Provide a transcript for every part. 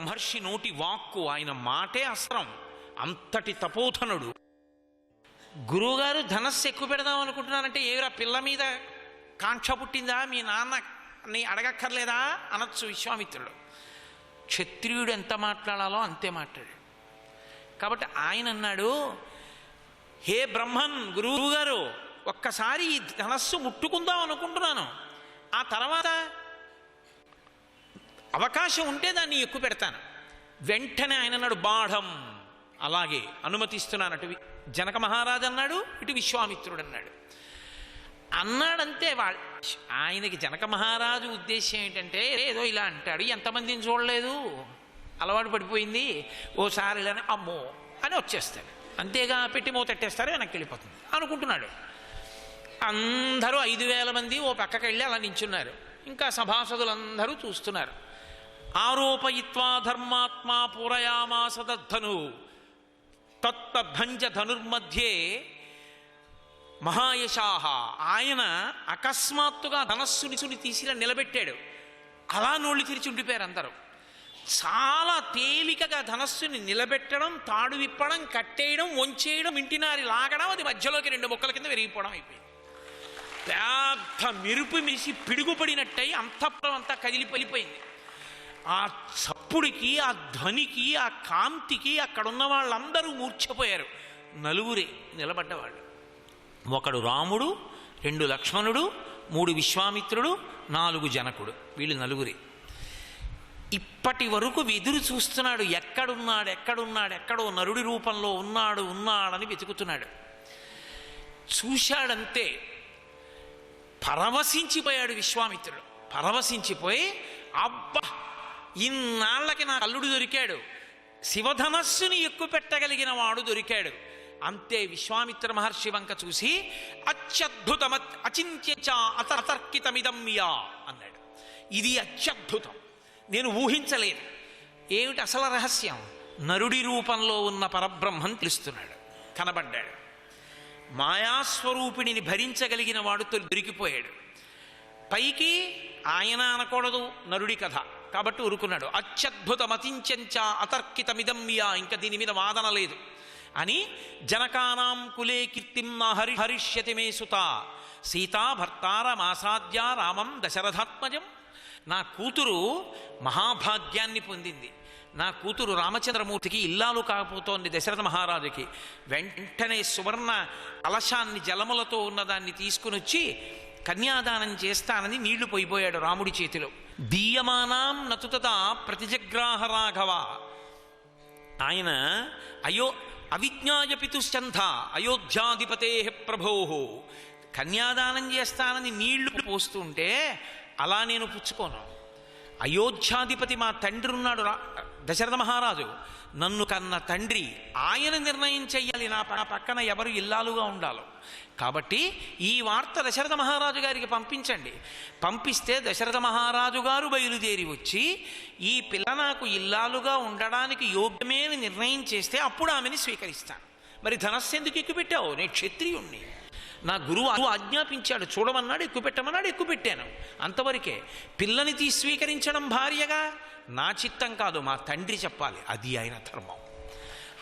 బ్రహ్మర్షి నోటి వాక్కు, ఆయన మాటే అస్త్రం. అంతటి తపోధనుడు. గురువుగారు ధనస్సు ఎక్కువ పెడదాం అనుకుంటున్నారంటే ఏమిరా పిల్ల మీద కాంక్ష పుట్టిందా, మీ నాన్నని అడగక్కర్లేదా అనొచ్చు విశ్వామిత్రుడు. క్షత్రియుడు ఎంత మాట్లాడాలో అంతే మాట్లాడాడు. కాబట్టి ఆయన అన్నాడు, హే బ్రహ్మన్, గురువుగారు ఒక్కసారి ఈ ధనస్సు ముట్టుకుందాం అనుకుంటున్నాను, ఆ తర్వాత అవకాశం ఉంటే దాన్ని ఎక్కువ పెడతాను. వెంటనే ఆయన అన్నాడు, బాఢం, అలాగే అనుమతిస్తున్నాను. అటు జనక మహారాజు అన్నాడు, ఇటు విశ్వామిత్రుడు అన్నాడు. అన్నాడంతే. ఆయనకి జనక మహారాజు ఉద్దేశం ఏంటంటే, ఏదో ఇలా అంటాడు, ఎంతమందిని చూడలేదు, అలవాటు పడిపోయింది, ఓసారి ఇలా అమ్మో అని వచ్చేస్తాడు, అంతేగా పెట్టి మోతెట్టేస్తారు, వెనక్కి వెళ్ళిపోతుంది అనుకుంటున్నాడు. అందరూ 5,000 మంది ఓ పక్కకి వెళ్ళి అలా నించున్నారు. ఇంకా సభాసదులందరూ చూస్తున్నారు. ఆరోపయిత్వా ధర్మాత్మా పూరయామాస దద్ధను తత్పభంజ ధనుర్మధ్యే మహాయశాహ. ఆయన అకస్మాత్తుగా ధనస్సుని తీసిలా నిలబెట్టాడు. అలా నోళ్ళు తెరిచి ఉండిపోయారు అందరూ. చాలా తేలికగా ధనస్సుని నిలబెట్టడం, తాడు విప్పడం, కట్టేయడం, వంచేయడం, ఇంటినారి లాగడం, అది మధ్యలోకి 2 ముక్కల కింద విరిగిపోవడం అయిపోయింది. పెద్ద మెరుపు మెరిసి పిడుగుపడినట్టయి అంతఃపురం అంతా కదిలిపోయింది. ఆ చప్పుడికి, ఆ ధ్వనికి, ఆ కాంతికి అక్కడున్న వాళ్ళందరూ మూర్ఛపోయారు. 4 నిలబడ్డవాళ్ళు. 1 రాముడు, 2 లక్ష్మణుడు, 3 విశ్వామిత్రుడు, 4 జనకుడు. వీళ్ళు 4. ఇప్పటి వరకు ఎదురు చూస్తున్నాడు, ఎక్కడో నరుడి రూపంలో ఉన్నాడని వెతుకుతున్నాడు. చూశాడంతే, పరవశించిపోయాడు విశ్వామిత్రుడు. పరవశించిపోయి, అబ్బా, ఇన్నాళ్ళకి నా అల్లుడు దొరికాడు, శివధనస్సుని ఎక్కువ పెట్టగలిగిన వాడు దొరికాడు. అంతే. విశ్వామిత్ర మహర్షి వంక చూసి, అత్యద్భుతం అచింత్య అతర్కితమిదమ్యా అన్నాడు. ఇది అత్యద్భుతం, నేను ఊహించలేదు. ఏమిటి అసలు రహస్యం? నరుడి రూపంలో ఉన్న పరబ్రహ్మం తెలుస్తున్నాడు, కనబడ్డాడు. మాయాస్వరూపిణిని భరించగలిగిన వాడు దొరికిపోయాడు. పైకి ఆయన అనకూడదు, నరుడి కథ కాబట్టి ఊరుకున్నాడు. అత్యద్భుతమతించంచ అతర్కితమిదమ్యా, ఇంకా దీని మీద వాదన లేదు అని. జనకానాం కులే కీర్తిం హరిష్యతి మే సుత సీతా భర్తారమాసాద్య రామం దశరథాత్మజం. నా కూతురు మహాభాగ్యాన్ని పొందింది. నా కూతురు రామచంద్రమూర్తికి ఇల్లాలు కాకపోతోంది దశరథ మహారాజుకి. వెంటనే సువర్ణ కలశాన్ని జలములతో ఉన్నదాన్ని తీసుకుని వచ్చి కన్యాదానం చేస్తానని నీళ్లు పోయిపోయాడు రాముడి చేతిలో. దీయమానాం నతుతదా ప్రతిజగ్రాహ రాఘవ. ఆయన అవిజ్ఞాయ పితుశ్చంధ అయోధ్యాధిపతే ప్రభో. కన్యాదానం చేస్తానని నీళ్లు పోస్తుంటే అలా నేను పుచ్చుకోను. అయోధ్యాధిపతి మా తండ్రి ఉన్నాడు దశరథ మహారాజు, నన్ను కన్న తండ్రి, ఆయన నిర్ణయం చెయ్యాలి నా పక్కన ఎవరు ఇల్లాలుగా ఉండాలో. కాబట్టి ఈ వార్త దశరథ మహారాజు గారికి పంపించండి. పంపిస్తే దశరథ మహారాజు గారు బయలుదేరి వచ్చి ఈ పిల్ల నాకు ఇల్లాలుగా ఉండడానికి యోగ్యమే అని నిర్ణయం చేస్తే అప్పుడు ఆమెని స్వీకరిస్తాను. మరి ధనస్సు ఎందుకు ఎక్కుపెట్టావు? నేను క్షత్రియుణ్ణి, నా గురువు ఆజ్ఞాపించాడు, చూడమన్నాడు, ఎక్కువ పెట్టమన్నాడు, ఎక్కువ పెట్టాను, అంతవరకే. పిల్లని స్వీకరించడం భార్యగా నా చిత్తం కాదు, మా తండ్రి చెప్పాలి, అది ఆయన ధర్మం.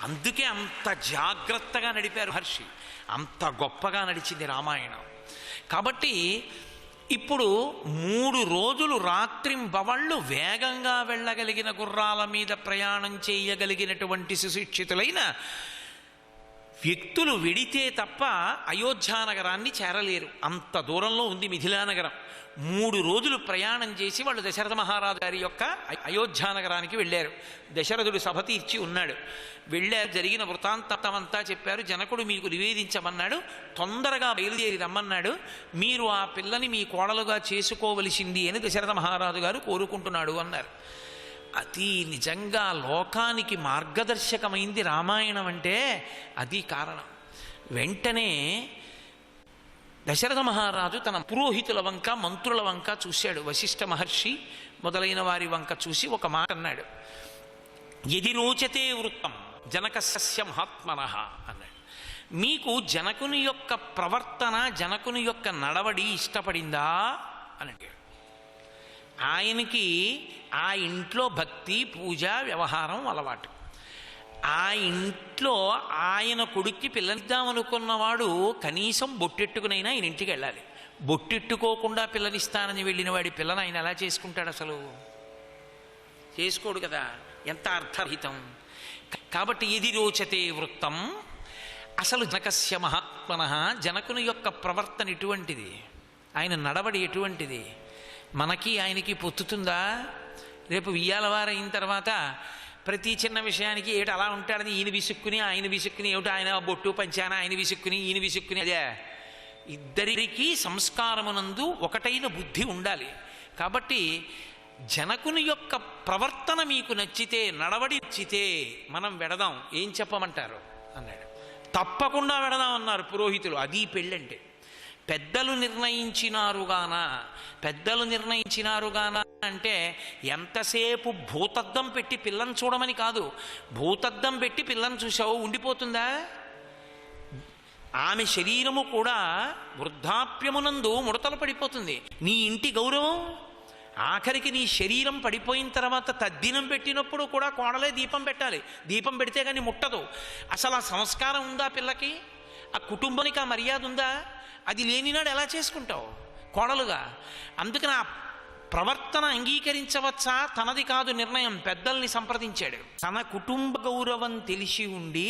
అందుకే అంత జాగ్రత్తగా నడిపారు మహర్షి, అంత గొప్పగా నడిచింది రామాయణం. కాబట్టి ఇప్పుడు 3 రోజులు రాత్రింబవళ్ళు వేగంగా వెళ్ళగలిగిన గుర్రాల మీద ప్రయాణం చేయగలిగినటువంటి సుశిక్షితులైన వ్యక్తులు విడితే తప్ప అయోధ్యానగరాన్ని చేరలేరు. అంత దూరంలో ఉంది మిథిలానగరం. 3 రోజులు ప్రయాణం చేసి వాళ్ళు దశరథ మహారాజు గారి యొక్క అయోధ్యానగరానికి వెళ్ళారు. దశరథుడు సభ తీర్చి ఉన్నాడు. వెళ్ళారు, జరిగిన వృత్తాంతమంతా చెప్పారు. జనకుడు మీకు నివేదించమన్నాడు, తొందరగా బయలుదేరి రమ్మన్నాడు. మీరు ఆ పిల్లని మీ కోడలుగా చేసుకోవలసింది అని దశరథ మహారాజు గారు కోరుకుంటున్నాడు అన్నారు. అది నిజంగా లోకానికి మార్గదర్శకమైంది రామాయణం అంటే అది కారణం. వెంటనే దశరథ మహారాజు తన పురోహితుల వంక, మంత్రుల వంక చూశాడు. వశిష్ఠ మహర్షి మొదలైన వారి వంక చూసి ఒక మాట అన్నాడు. యది రోచతే వృత్తం జనకస్య మహాత్మనః అన్నాడు. మీకు జనకుని యొక్క ప్రవర్తన, జనకుని యొక్క నడవడి ఇష్టపడిందా అని అడిగాడు. ఆయనకి ఆ ఇంట్లో భక్తి పూజ వ్యవహారం అలవాటు. ఆ ఇంట్లో ఆయన కొడుక్కి పిల్లనిద్దామనుకున్నవాడు కనీసం బొట్టెట్టుకునైనా ఆయన ఇంటికి వెళ్ళాలి. బొట్టెట్టుకోకుండా పిల్లనిస్తానని వెళ్ళిన వాడి పిల్లని ఆయన ఎలా చేసుకుంటాడు? అసలు చేసుకోడు కదా. ఎంత అర్థరహితం. కాబట్టి ఇది రోచతే వృత్తం. అసలు జనకస్య మహాత్మన, జనకుని యొక్క ప్రవర్తన ఎటువంటిది, ఆయన నడవడి ఎటువంటిది, మనకి ఆయనకి పొత్తుతుందా? రేపు వియ్యాలవారు అయిన తర్వాత ప్రతి చిన్న విషయానికి ఏమిటి అలా ఉంటాడని ఈయన విసుక్కుని ఆయన విసుక్కుని, ఏమిటి ఆయన బొట్టు పంచాన ఆయన విసుక్కుని ఈయన విసుక్కుని, అదే ఇద్దరికి సంస్కారమునందు ఒకటైన బుద్ధి ఉండాలి. కాబట్టి జనకుని యొక్క ప్రవర్తన మీకు నచ్చితే, నడవడి నచ్చితే మనం వెడదాం, ఏం చెప్పమంటారు అన్నాడు. తప్పకుండా వెడదాం అన్నారు పురోహితులు. అది పెళ్ళంటే. పెద్దలు నిర్ణయించినారుగాన అంటే ఎంతసేపు భూతద్దం పెట్టి పిల్లని చూడమని కాదు. భూతద్దం పెట్టి పిల్లని చూసావు ఉండిపోతుందా? ఆమె శరీరము కూడా వృద్ధాప్యమునందు ముడతలు పడిపోతుంది. నీ ఇంటి గౌరవం, ఆఖరికి నీ శరీరం పడిపోయిన తర్వాత తద్దినం పెట్టినప్పుడు కూడా కోడలే దీపం పెట్టాలి. దీపం పెడితే కానీ ముట్టదు. అసలు ఆ సంస్కారం ఉందా పిల్లకి? ఆ కుటుంబానికి ఆ మర్యాద ఉందా? అది లేనినాడు ఎలా చేసుకుంటావు కోడలుగా? అందుకని ఆ ప్రవర్తన అంగీకరించవచ్చా? తనది కాదు నిర్ణయం, పెద్దల్ని సంప్రదించాడు. తన కుటుంబ గౌరవం తెలిసి ఉండి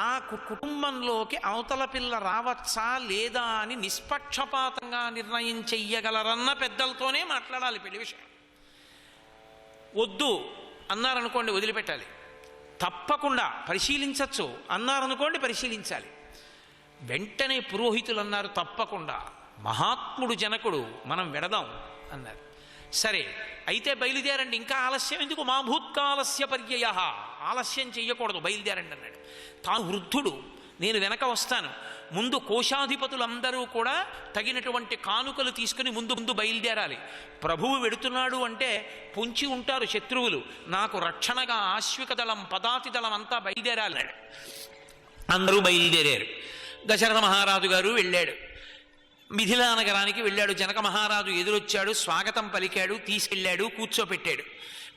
ఆ కుటుంబంలోకి అవతల పిల్ల రావచ్చా లేదా అని నిష్పక్షపాతంగా నిర్ణయం చెయ్యగలరన్న పెద్దలతోనే మాట్లాడాలి పెళ్లి విషయం. వద్దు అన్నారనుకోండి వదిలిపెట్టాలి. తప్పకుండా పరిశీలించవచ్చు అన్నారనుకోండి పరిశీలించాలి. వెంటనే పురోహితులు అన్నారు తప్పకుండా, మహాత్ముడు జనకుడు, మనం వెడదాం అన్నారు. సరే అయితే బయలుదేరండి, ఇంకా ఆలస్యం ఎందుకు? మా భూత్కాలస్య పర్యయ, ఆలస్యం చెయ్యకూడదు, బయలుదేరండి అన్నాడు. తాను వృద్ధుడు, నేను వెనక వస్తాను. ముందు కోశాధిపతులందరూ కూడా తగినటువంటి కానుకలు తీసుకుని ముందు బయలుదేరాలి. ప్రభువు వెడుతున్నాడు అంటే పొంచి ఉంటారు శత్రువులు. నాకు రక్షణగా ఆశ్విక దళం పదాతి దళం అంతా బయలుదేరాలి. అందరూ బయలుదేరారు. దశరథ మహారాజు గారు వెళ్ళాడు. మిథిలా నగరానికి వెళ్ళాడు. జనక మహారాజు ఎదురొచ్చాడు, స్వాగతం పలికాడు, తీసుకెళ్ళాడు,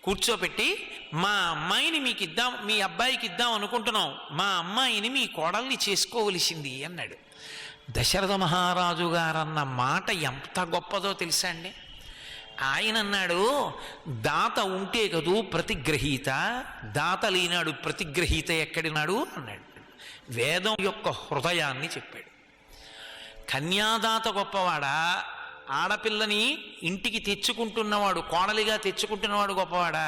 కూర్చోపెట్టి మా అమ్మాయిని మీకు ఇద్దాం, మీ అబ్బాయికి ఇద్దాం అనుకుంటున్నాం, మా అమ్మాయిని మీ కోడల్ని చేసుకోవలసింది అన్నాడు. దశరథ మహారాజు గారన్న మాట ఎంత గొప్పదో తెలుసా అండి? ఆయన అన్నాడు, దాత ఉంటే కదూ ప్రతిగ్రహీత, దాత లేనాడు ప్రతిగ్రహీత ఎక్కడినాడు అన్నాడు. వేదం యొక్క హృదయాన్ని చెప్పాడు. కన్యాదాత గొప్పవాడా, ఆడపిల్లని ఇంటికి తెచ్చుకుంటున్నవాడు, కోడలిగా తెచ్చుకుంటున్నవాడు గొప్పవాడా?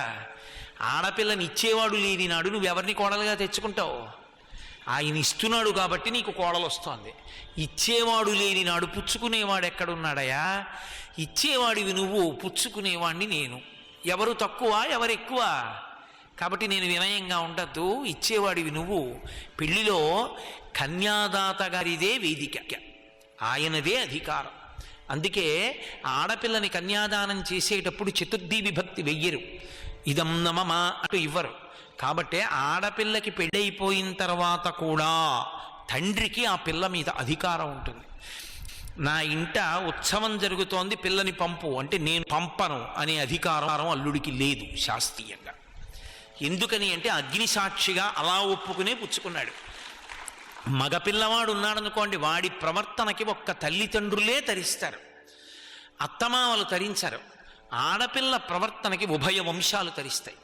ఆడపిల్లని ఇచ్చేవాడు లేని నాడు నువ్వెవరిని కోడలుగా తెచ్చుకుంటావు? ఆయన ఇస్తున్నాడు కాబట్టి నీకు కోడలు వస్తోంది. ఇచ్చేవాడు లేని నాడు పుచ్చుకునేవాడు ఎక్కడున్నాడయా? ఇచ్చేవాడివి నువ్వు, పుచ్చుకునేవాడిని నేను. ఎవరు తక్కువ ఎవరు ఎక్కువ? కాబట్టి నేను వినయంగా ఉండద్దు, ఇచ్చేవాడివి నువ్వు. పెళ్లిలో కన్యాదాత గారిదే వేదిక, ఆయనదే అధికారం. అందుకే ఆడపిల్లని కన్యాదానం చేసేటప్పుడు చతుర్థి విభక్తి వెయ్యరు, ఇదం నమమా అటు ఇవ్వరు. కాబట్టి ఆడపిల్లకి పెళ్ళైపోయిన తర్వాత కూడా తండ్రికి ఆ పిల్ల మీద అధికారం ఉంటుంది. నా ఇంట ఉత్సవం జరుగుతోంది, పిల్లని పంపు అంటే నేను పంపను అనే అధికారం అల్లుడికి లేదు శాస్త్రీయంగా. ఎందుకని అంటే అగ్ని సాక్షిగా అలా ఒప్పుకునే పుచ్చుకున్నాడు. మగపిల్లవాడు ఉన్నాడనుకోండి, వాడి ప్రవర్తనకి ఒక్క తల్లిదండ్రులే తరిస్తారు, అత్తమామలు తరించరు. ఆడపిల్ల ప్రవర్తనకి ఉభయ వంశాలు తరిస్తాయి.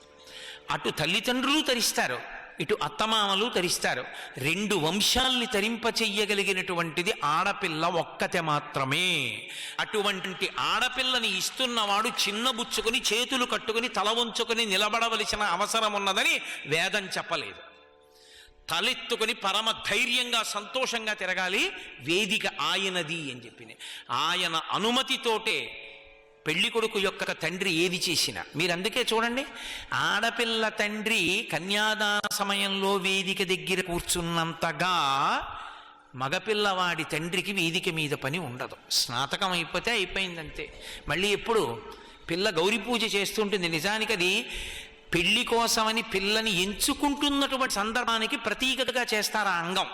అటు తల్లిదండ్రులు తరిస్తారు, ఇటు అత్తమామలు తరిస్తారు. రెండు వంశాల్ని తరింపచెయ్యగలిగినటువంటిది ఆడపిల్ల ఒక్కతే మాత్రమే. అటువంటి ఆడపిల్లని ఇస్తున్నవాడు చిన్నబుచ్చుకొని చేతులు కట్టుకుని తల వంచుకొని నిలబడవలసిన అవసరం ఉన్నదని వేదం చెప్పలేదు. తలెత్తుకొని పరమ ధైర్యంగా సంతోషంగా తిరగాలి. వేదిక ఆయనది అని చెప్పిన ఆయన అనుమతితోటే పెళ్లి కొడుకు యొక్క తండ్రి ఏది చేసినా. మీరు అందుకే చూడండి, ఆడపిల్ల తండ్రి కన్యాదాన సమయంలో వేదిక దగ్గర కూర్చున్నంతగా మగపిల్లవాడి తండ్రికి వేదిక మీద పని ఉండదు. స్నాతకం అయిపోతే అయిపోయిందంతే. మళ్ళీ ఎప్పుడు పిల్ల గౌరీ పూజ చేస్తుంటుంది. నిజానికి అది పెళ్లి కోసమని పిల్లని ఎంచుకుంటున్నటువంటి సందర్భానికి ప్రతీకగా చేస్తారు ఆ అంగం.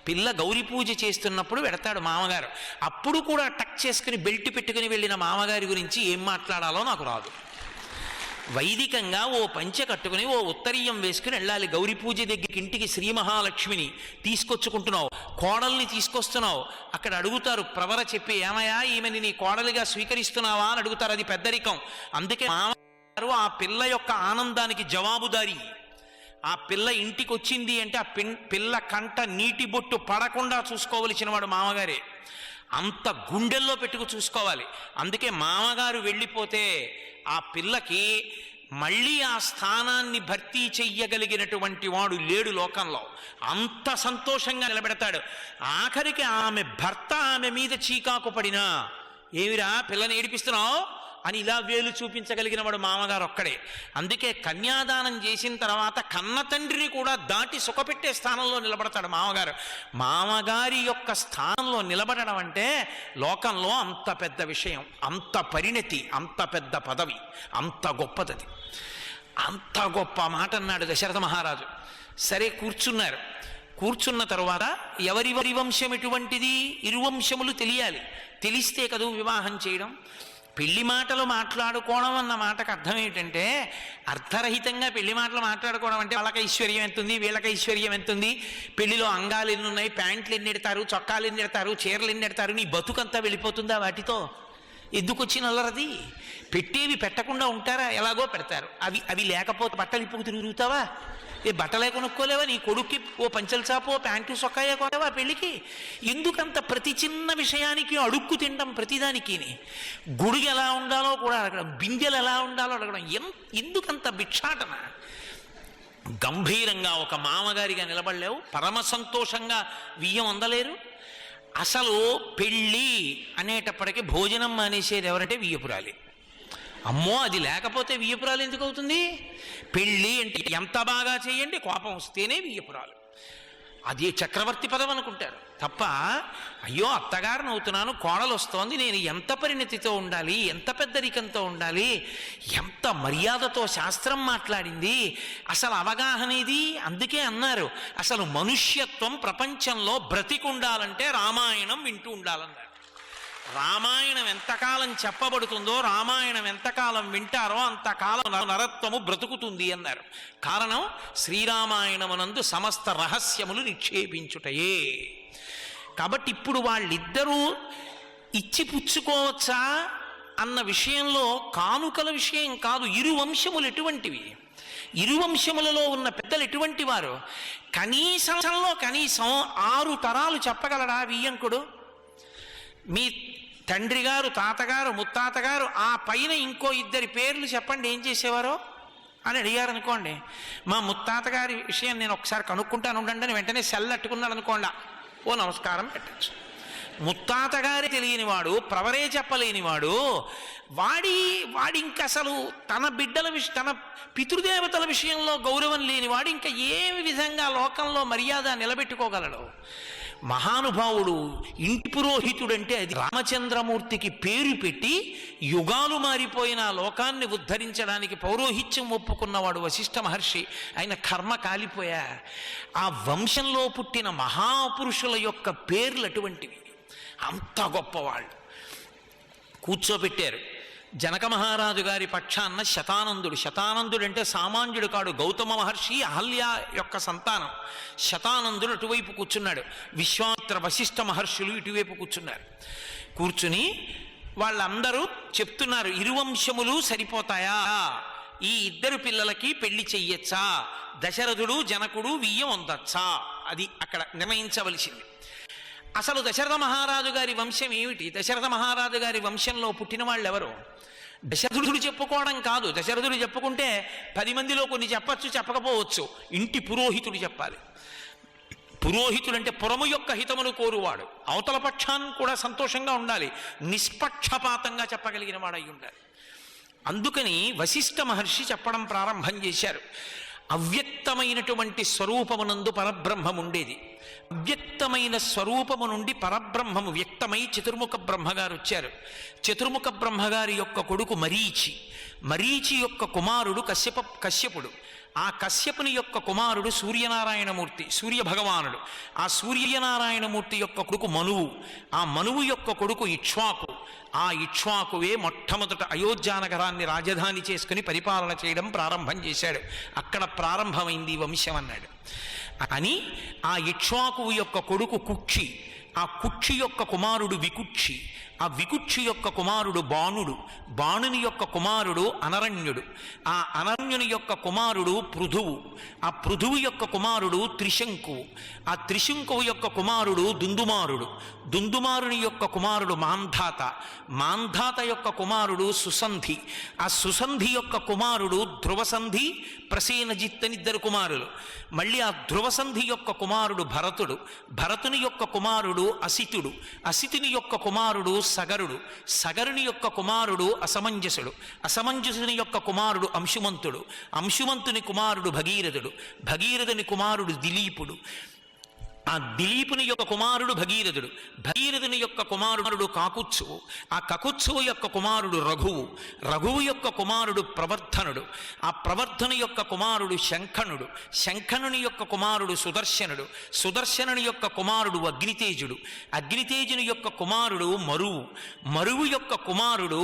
పిల్ల గౌరీ పూజ చేస్తున్నప్పుడు పెడతాడు మామగారు. అప్పుడు కూడా టక్ చేసుకుని బెల్ట్ పెట్టుకుని వెళ్ళిన మామగారి గురించి ఏం మాట్లాడాలో నాకు రాదు. వైదికంగా ఓ పంచె కట్టుకుని ఓ ఉత్తరీయం వేసుకుని వెళ్ళాలి. గౌరీ పూజ దగ్గరికి ఇంటికి శ్రీ మహాలక్ష్మిని తీసుకొచ్చుకుంటున్నావు, కోడల్ని తీసుకొస్తున్నావు. అక్కడ అడుగుతారు ప్రవర చెప్పి, ఏమయ్యా ఈమెని నీ కోడలిగా స్వీకరిస్తున్నావా అని అడుగుతారు. అది పెద్దరికం. అందుకే మామగారు ఆ పిల్ల యొక్క ఆనందానికి జవాబుదారీ. ఆ పిల్ల ఇంటికి వచ్చింది అంటే ఆ పిల్ల కంట నీటి బొట్టు పడకుండా చూసుకోవలసిన వాడు మామగారే. అంత గుండెల్లో పెట్టుకు చూసుకోవాలి. అందుకే మామగారు వెళ్ళిపోతే ఆ పిల్లకి మళ్ళీ ఆ స్థానాన్ని భర్తీ చెయ్యగలిగినటువంటి వాడు లేడు లోకంలో. అంత సంతోషంగా నిలబెడతాడు. ఆఖరికి ఆమె భర్త ఆమె మీద చీకాకు పడినా, ఏమిరా పిల్లని ఏడిపిస్తున్నావు అని ఇలా వేలు చూపించగలిగిన వాడు మామగారు ఒక్కడే. అందుకే కన్యాదానం చేసిన తర్వాత కన్న తండ్రిని కూడా దాటి సుఖపెట్టే స్థానంలో నిలబడతాడు మామగారు. మామగారి యొక్క స్థానంలో నిలబడడం అంటే లోకంలో అంత పెద్ద విషయం, అంత పరిణతి, అంత పెద్ద పదవి, అంత గొప్పదది. అంత గొప్ప మాట అన్నాడు దశరథ మహారాజు. సరే కూర్చున్నారు. కూర్చున్న తరువాత ఎవరి వంశం ఎటువంటిది, ఇరువంశములు తెలియాలి. తెలిస్తే కదూ వివాహం చేయడం. పెళ్లి మాటలు మాట్లాడుకోవడం అన్న మాటకు అర్థం ఏంటంటే, అర్థరహితంగా పెళ్లి మాటలు మాట్లాడుకోవడం అంటే వాళ్ళకి ఐశ్వర్యం ఎంతుంది, వీళ్ళకి ఐశ్వర్యం ఎంతుంది, పెళ్లిలో అంగాలు ఎన్ని ఉన్నాయి, ప్యాంట్లు ఎన్ని ఎడతారు, చొక్కాలు ఎన్ని ఎడతారు, చీరలు ఎన్ని ఎడతారు, నీ బతుకంతా వెళ్ళిపోతుందా వాటితో? ఎందుకు వచ్చిన అల్లరది? పెట్టేవి పెట్టకుండా ఉంటారా? ఎలాగో పెడతారు. అవి లేకపోతే బట్టలు ఇప్పుడు తిరుగుతావా? ఏ బట్టలే కొనుక్కోలేవా? నీ కొడుక్కి ఓ పంచల చాపో ప్యాంటు సొక్కాయే కొనవా పెళ్ళికి? ఎందుకంత ప్రతి చిన్న విషయానికి అడుక్కు తినడం? ప్రతిదానికి గుడికి ఎలా ఉండాలో కూడా అడగడం, బిందెలు ఎలా ఉండాలో అడగడం, ఎందుకంత భిక్షాటన? గంభీరంగా ఒక మామగారిగా నిలబడలేవు, పరమ సంతోషంగా వియ్యం అందలేరు. అసలు పెళ్ళి అనేటప్పటికీ భోజనం మానేసేది ఎవరంటే వియ్యపురాలి. అమ్మో, అది లేకపోతే వియ్యపురాలు ఎందుకు అవుతుంది? పెళ్ళి అంటే ఎంత బాగా చేయండి, కోపం వస్తేనే వియ్యపురాలు. అది చక్రవర్తి పదవి అనుకుంటారు తప్ప, అయ్యో అత్తగారిని అవుతున్నాను, కోడలు వస్తోంది, నేను ఎంత పరిణతితో ఉండాలి, ఎంత పెద్దరికంతో ఉండాలి, ఎంత మర్యాదతో శాస్త్రం మాట్లాడింది, అసలు అవగాహన ఇది. అందుకే అన్నారు, అసలు మనుష్యత్వం ప్రపంచంలో బ్రతికుండాలంటే రామాయణం వింటూ ఉండాలన్నారు. రామాయణం ఎంతకాలం చెప్పబడుతుందో, రామాయణం ఎంతకాలం వింటారో అంతకాలం నరత్వము బ్రతుకుతుంది అన్నారు. కారణం శ్రీరామాయణమునందు సమస్త రహస్యములు నిక్షేపించుటయే. కాబట్టి ఇప్పుడు వాళ్ళిద్దరూ ఇచ్చి పుచ్చుకోవచ్చా అన్న విషయంలో కానుకల విషయం కాదు. ఇరు వంశములు ఎటువంటివి, ఇరు వంశములలో ఉన్న పెద్దలు ఎటువంటి వారు? కనీసంలో కనీసం 6 తరాలు చెప్పగలడా వియ్యంకుడు? మీ తండ్రి గారు, తాతగారు, ముత్తాతగారు, ఆ పైన ఇంకో 2 పేర్లు చెప్పండి ఏం చేసేవారో అని అడిగారు అనుకోండి. మా ముత్తాతగారి విషయం నేను ఒకసారి కనుక్కుంటాను ఉండండి అని వెంటనే సెల్ అట్టుకున్నాడు అనుకోండి, ఓ నమస్కారం పెట్టచ్చు. ముత్తాతగారి తెలియనివాడు, ప్రవరే చెప్పలేనివాడు, వాడి ఇంక అసలు తన బిడ్డల తన పితృదేవతల విషయంలో గౌరవం లేనివాడు ఇంకా ఏ విధంగా లోకంలో మర్యాద నిలబెట్టుకోగలడు? మహానుభావుడు, ఇంటి పురోహితుడంటే అది రామచంద్రమూర్తికి పేరు పెట్టి యుగాలు మారిపోయిన లోకాన్ని ఉద్ధరించడానికి పౌరోహిత్యం ఒప్పుకున్నవాడు వశిష్ఠ మహర్షి. ఆయన కర్మ కాలిపోయా. ఆ వంశంలో పుట్టిన మహాపురుషుల యొక్క పేర్లు అటువంటివి, అంత గొప్పవాళ్ళు. కూర్చోబెట్టారు. జనక మహారాజు గారి పక్షాన్న శతానందుడు. శతానందుడు అంటే సామాన్యుడు కాడు, గౌతమ మహర్షి అహల్య యొక్క సంతానం. శతానందుడు అటువైపు కూర్చున్నాడు, విశ్వామిత్ర వశిష్ఠ మహర్షులు ఇటువైపు కూర్చున్నారు. కూర్చుని వాళ్ళందరూ చెప్తున్నారు, ఇరువంశములు సరిపోతాయా, ఈ 2 పిల్లలకి పెళ్లి చెయ్యొచ్చా, దశరథుడు జనకుడు వియ్యం అందచ్చా, అది అక్కడ నిర్ణయించవలసింది. అసలు దశరథ మహారాజు గారి వంశం ఏమిటి? దశరథ మహారాజు గారి వంశంలో పుట్టిన వాళ్ళు ఎవరు? దశరథుడు చెప్పుకోవడం కాదు. దశరథుడు చెప్పుకుంటే 10 మందిలో కొన్ని చెప్పచ్చు, చెప్పకపోవచ్చు. ఇంటి పురోహితుడు చెప్పాలి. పురోహితుడు అంటే పురము యొక్క హితమును కోరువాడు, అవతల పక్షాన్ని కూడా సంతోషంగా ఉండాలి, నిష్పక్షపాతంగా చెప్పగలిగిన వాడై ఉండాలి. అందుకని వశిష్ఠ మహర్షి చెప్పడం ప్రారంభం చేశారు. అవ్యక్తమైనటువంటి స్వరూపమునందు పరబ్రహ్మం ఉండేది. అవ్యక్తమైన స్వరూపము నుండి పరబ్రహ్మము వ్యక్తమై చతుర్ముఖ బ్రహ్మగారు వచ్చారు. చతుర్ముఖ బ్రహ్మగారి యొక్క కొడుకు మరీచి, మరీచి యొక్క కుమారుడు కశ్యపుడు, ఆ కశ్యపుని యొక్క కుమారుడు సూర్యనారాయణమూర్తి, సూర్యభగవానుడు. ఆ సూర్యనారాయణమూర్తి యొక్క కొడుకు మనువు, ఆ మనువు యొక్క కొడుకు ఇక్ష్వాకు. ఆ ఇక్ష్వాకువే మొట్టమొదట అయోధ్యానగరాన్ని రాజధాని చేసుకుని పరిపాలన చేయడం ప్రారంభం చేశాడు. అక్కడ ప్రారంభమైంది వంశం అన్నాడు. అని ఆ ఇక్ష్వాకువు యొక్క కొడుకు కుక్షి, ఆ కుక్షి యొక్క కుమారుడు వికుక్షి, ఆ వికుక్షి యొక్క కుమారుడు బాణుడు, బాణుని యొక్క కుమారుడు అనరణ్యుడు, ఆ అనరణ్యుని యొక్క కుమారుడు పృథువు, ఆ పృథువు యొక్క కుమారుడు త్రిశంకువు, ఆ త్రిశంకువు యొక్క కుమారుడు దుందుమారుడు, దుందుమారుని యొక్క కుమారుడు మాంధాత, మాంధాత యొక్క కుమారుడు సుసంధి, ఆ సుసంధి యొక్క కుమారుడు ధ్రువసంధి, ప్రసేనజిత్ అని ఇద్దరు కుమారులు. మళ్ళీ ఆ ధ్రువసంధి యొక్క కుమారుడు భరతుడు, భరతుని యొక్క కుమారుడు అసితుడు, అసితుని యొక్క కుమారుడు సగరుడు, సగరుని యొక్క కుమారుడు అసమంజసుడు, అసమంజసుని యొక్క కుమారుడు అంశుమంతుడు, అంశుమంతుని కుమారుడు భగీరథుడు, భగీరథుని కుమారుడు దిలీపుడు, ఆ దిలీపుని యొక్క కుమారుడు భగీరథుడు, భగీరథుని యొక్క కుమారుడు కాకుత్సువు, ఆ కకుత్సువు యొక్క కుమారుడు రఘువు, రఘువు యొక్క కుమారుడు ప్రవర్ధనుడు, ఆ ప్రవర్ధను యొక్క కుమారుడు శంఖనుడు, శంఖనుని యొక్క కుమారుడు సుదర్శనుడు, సుదర్శనుని యొక్క కుమారుడు అగ్నితేజుడు, అగ్నితేజుని యొక్క కుమారుడు మరువు, మరువు యొక్క కుమారుడు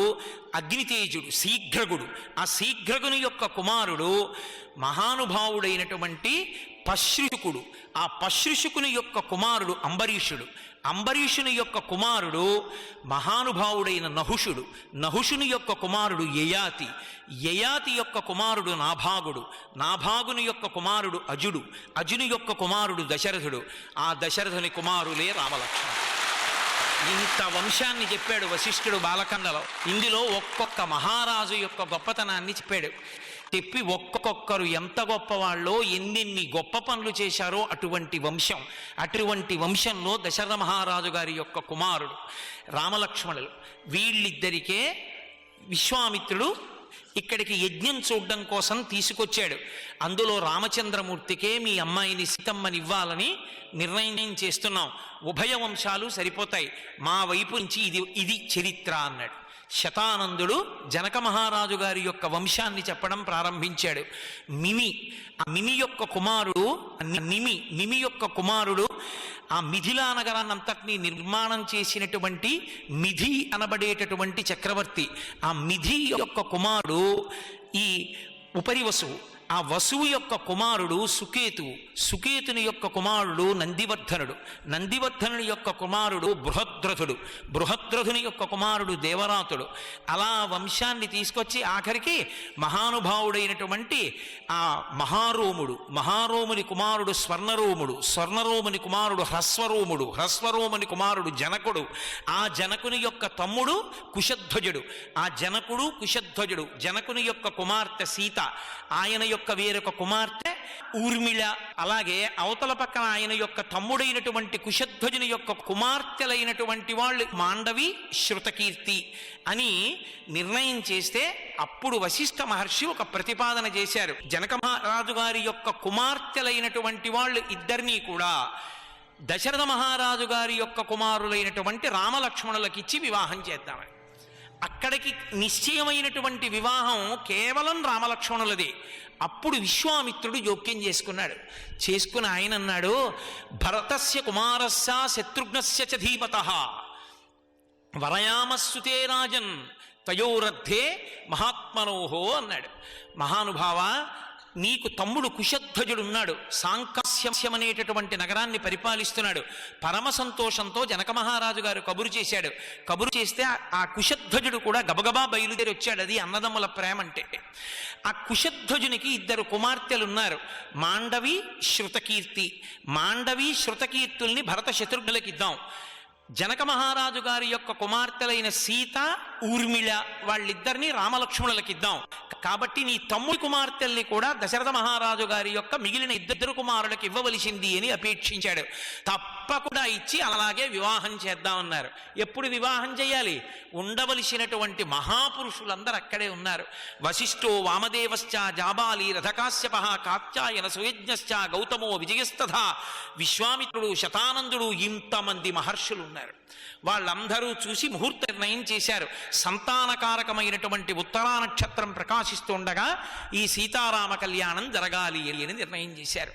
అగ్నితేజుడు శీఘ్రగుడు, ఆ శీఘ్రగుని యొక్క కుమారుడు మహానుభావుడైనటువంటి పశ్రుకుడు, ఆ పశ్రుకుని యొక్క కుమారుడు అంబరీషుడు, అంబరీషుని యొక్క కుమారుడు మహానుభావుడైన నహుషుడు, నహుషుని యొక్క కుమారుడు యయాతి, యయాతి యొక్క కుమారుడు నాభాగుడు, నాభాగుని యొక్క కుమారుడు అజుడు, అజుని యొక్క కుమారుడు దశరథుడు, ఆ దశరథుని కుమారులే రామలక్ష్మణుడు. ఇంత వంశాన్ని చెప్పాడు వశిష్ఠుడు బాలకండలో. ఇందులో ఒక్కొక్క మహారాజు యొక్క గొప్పతనాన్ని చెప్పాడు. చెప్పి ఒక్కొక్కరు ఎంత గొప్పవాళ్ళో, ఎన్నెన్ని గొప్ప పనులు చేశారో అటువంటి వంశం. అటువంటి వంశంలో దశరథ మహారాజు గారి యొక్క కుమారుడు రామలక్ష్మణులు. వీళ్ళిద్దరికే విశ్వామిత్రుడు ఇక్కడికి యజ్ఞం చూడడం కోసం తీసుకొచ్చాడు. అందులో రామచంద్రమూర్తికే మీ అమ్మాయిని సీతమ్మని ఇవ్వాలని నిర్ణయం చేస్తున్నాం, ఉభయ వంశాలు సరిపోతాయి, మా వైపు నుంచి ఇది చరిత్ర అన్నాడు. శతానందుడు జనక మహారాజు గారి యొక్క వంశాన్ని చెప్పడం ప్రారంభించాడు. మిమి, ఆ మిమి యొక్క కుమారుడు నిమి యొక్క కుమారుడు ఆ మిథిలా నగరాన్ని అంతటినీ నిర్మాణం చేసినటువంటి మిథి అనబడేటటువంటి చక్రవర్తి. ఆ మిథి యొక్క కుమారుడు ఈ ఉపరివసువు, ఆ వసువు యొక్క కుమారుడు సుకేతువు, సుకేతుని యొక్క కుమారుడు నందివర్ధనుడు, నందివర్ధనుని యొక్క కుమారుడు బృహద్రథుడు, బృహద్రథుని యొక్క కుమారుడు దేవరాతుడు. అలా వంశాన్ని తీసుకొచ్చి ఆఖరికి మహానుభావుడైనటువంటి ఆ మహారోముడు, మహారోముని కుమారుడు స్వర్ణరోముడు, స్వర్ణరోముని కుమారుడు హ్రస్వరోముడు, హ్రస్వరోముని కుమారుడు జనకుడు, ఆ జనకుని యొక్క తమ్ముడు కుశధ్వజుడు, ఆ జనకుడు కుశధ్వజుడు, జనకుని యొక్క కుమార్తె సీత, ఆయన యొక్క వేరొక కుమార్తె ఊర్మిళ. అలాగే అవతల పక్కన ఆయన యొక్క తమ్ముడైనటువంటి కుశధ్వజుని యొక్క కుమార్తెలైనటువంటి వాళ్ళు మాండవి, శృతకీర్తి అని నిర్ణయం చేస్తే అప్పుడు వశిష్ఠ మహర్షి ఒక ప్రతిపాదన చేశారు. జనక మహారాజు గారి యొక్క కుమార్తెలైనటువంటి వాళ్ళు ఇద్దరినీ కూడా దశరథ మహారాజు గారి యొక్క కుమారులైనటువంటి రామలక్ష్మణులకిచ్చి వివాహం చేద్దామని. అక్కడికి నిశ్చయమైనటువంటి వివాహం కేవలం రామలక్ష్మణులదే. అప్పుడు విశ్వామిత్రుడు జోక్యం చేసుకుని ఆయన అన్నాడు, భరతస్య కుమారస్య శత్రుఘ్నస్య చ ధీమతః వరయామస్సుతే రాజన్ తయోరద్ధే మహాత్మనోహో అన్నాడు. మహానుభావ, నీకు తమ్ముడు కుశధ్వజుడున్నాడు, సాంకాస్యం అనేటటువంటి నగరాన్ని పరిపాలిస్తున్నాడు. పరమ సంతోషంతో జనక మహారాజు గారు కబురు చేశాడు. కబురు చేస్తే ఆ కుశధ్వజుడు కూడా గబగబా బయలుదేరి వచ్చాడు. అది అన్నదమ్ముల ప్రేమ అంటే. ఆ కుశధ్వజునికి ఇద్దరు కుమార్తెలున్నారు, మాండవి, శృతకీర్తి. మాండవి, శృతకీర్తుల్ని భరత శత్రుఘ్నులకి ఇద్దాం. జనక మహారాజు గారి యొక్క కుమార్తెలైన సీత, ఊర్మిళ వాళ్ళిద్దరినీ రామలక్ష్మణులకిద్దాం. కాబట్టి నీ తమ్ముడి కుమార్తెల్ని కూడా దశరథ మహారాజు గారి యొక్క మిగిలిన ఇద్దరు కుమారులకు ఇవ్వవలసింది అని అపేక్షించాడు. తప్పకుండా ఇచ్చి అలాగే వివాహం చేద్దామన్నారు. ఎప్పుడు వివాహం చేయాలి? ఉండవలసినటువంటి మహాపురుషులందరూ అక్కడే ఉన్నారు. వశిష్ఠో వామదేవశ్చ జాబాలి రథకాశ్యప కాత్యాయన సుయజ్ఞశ్చ గౌతమో విజయస్తథ విశ్వామిత్రుడు శతానందుడు ఇంతమంది మహర్షులు ఉన్నారు. వాళ్ళందరూ చూసి ముహూర్త నిర్ణయం చేశారు. సంతానకారకమైనటువంటి ఉత్తరా నక్షత్రం ప్రకాశిస్తుండగా ఈ సీతారామ కళ్యాణం జరగాలి అని నిర్ణయం చేశారు.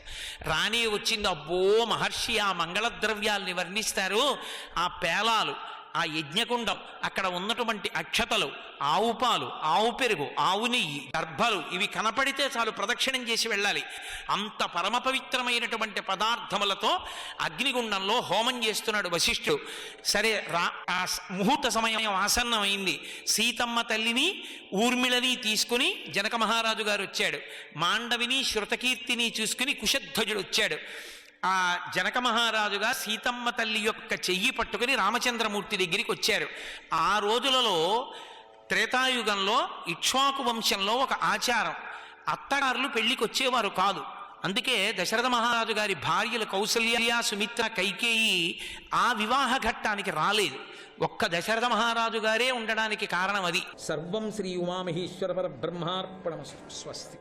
రాణి వచ్చింది. అబ్బో మహర్షి ఆ మంగళద్రవ్యాల్ని వర్ణిస్తారు. ఆ పేలాలు, ఆ యజ్ఞకుండం, అక్కడ ఉన్నటువంటి అక్షతలు, ఆవు పాలు, ఆవు పెరుగు, ఆవు నెయ్యి, దర్భలు ఇవి కనపడితే చాలు ప్రదక్షిణం చేసి వెళ్ళాలి. అంత పరమ పవిత్రమైనటువంటి పదార్థములతో అగ్నిగుండంలో హోమం చేస్తున్నాడు వశిష్ఠుడు. సరే ఆ ముహూర్త సమయం ఆసన్నమైంది. సీతమ్మ తల్లిని ఊర్మిళని తీసుకుని జనక మహారాజు గారు వచ్చాడు. మాండవిని శృతకీర్తిని చూసుకుని కుశధ్వజుడు వచ్చాడు. ఆ జనక మహారాజుగా సీతమ్మ తల్లి యొక్క చెయ్యి పట్టుకుని రామచంద్రమూర్తి దగ్గరికి వచ్చారు. ఆ రోజులలో త్రేతాయుగంలో ఇక్ష్వాకు వంశంలో ఒక ఆచారం, అత్తగారులు పెళ్లికి వచ్చేవారు కాదు. అందుకే దశరథ మహారాజు గారి భార్యలు కౌసల్య, సుమిత్ర, కైకేయి ఆ వివాహ ఘట్టానికి రాలేదు. ఒక్క దశరథ మహారాజు గారే ఉండడానికి కారణం అది. సర్వం శ్రీ ఉమామహేశ్వర పరబ్రహ్మార్పణమస్తు. స్వస్తి.